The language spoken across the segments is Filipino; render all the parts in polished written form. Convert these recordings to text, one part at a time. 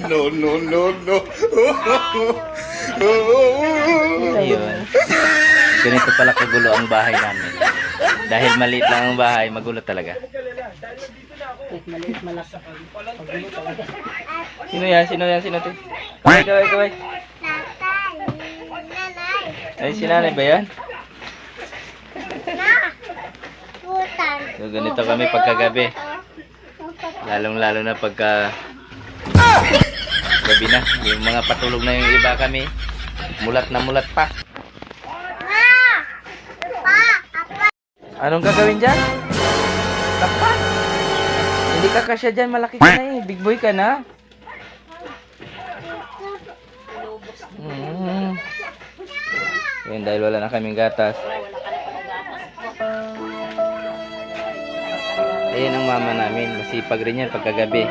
No, no, no, no. Ayun. Ganito pala kagulo ang bahay namin. Dahil maliit lang ang bahay, magulo talaga. Maliit malaki. Pagulo talaga. Sino yan? Sino yan? Sino to? Kaway, kaway, kaway. Ay, si nanay ba yan? So, ganito kami pagkagabi. Lalong-lalo na pagka gabi na. Yung mga patulog na yung iba kami. Mulat na mulat pa. Anong gagawin dyan? Tapat! Hindi ka kasya dyan. Malaki ka na eh. Big boy ka na. Yun, dahil wala na kaming gatas. Ayan ang mama namin. Masipag rin yan pagkagabi.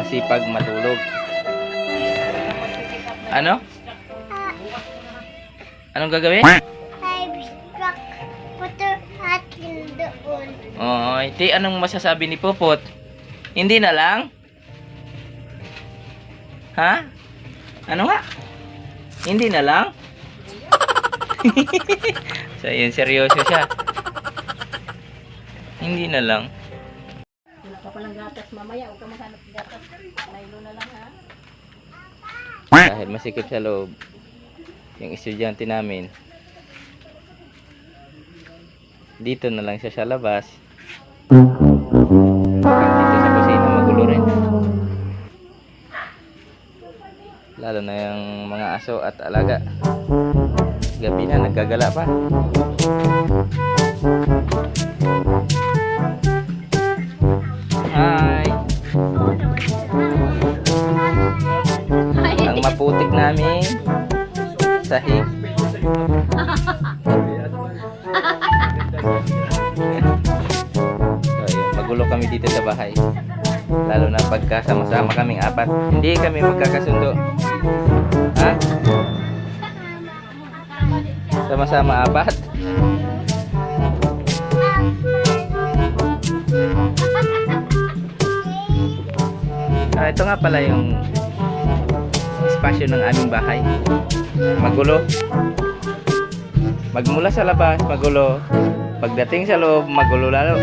Masipag matulog. Ano? Anong gagawin? Oo, iti, anong masasabi ni Popot? Hindi na lang? Ha? Ano nga? Hindi na lang? So, yun, seryoso siya. Hindi na lang. Wala ka pa ng gatas mamaya. Huwag ka maghanap ng gatas. Nailo na lang ha. Dahil masikip sa loob yung estudyante namin, dito na lang siya sa labas. Dito sa kusina magulo rin. Lalo na yung mga aso at alaga. Gabi na, naggagala pa. Hi! Ang maputik namin sahig. So, yun, magulo kami dito sa bahay. Lalo na pagka sama-sama kaming apat. Hindi kami magkakasundo. Ha? Sama-sama apat. Ito nga pala yung espasyo ng aming bahay. Magulo. Magmula sa labas, magulo. Pagdating sa loob, magulo lalo.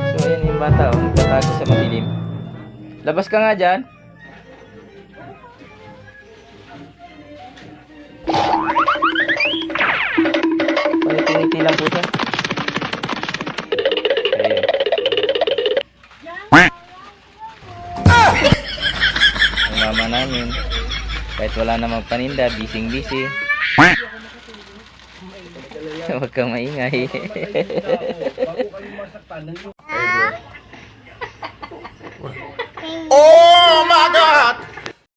So ayan yung bata, oh, nagtatago sa madilim. Labas ka nga dyan. Pangiti-ngiti lang po siya. Ang mama namin, kahit wala namang paninda, busy-busy. Huwag kang maingay. Oh my God!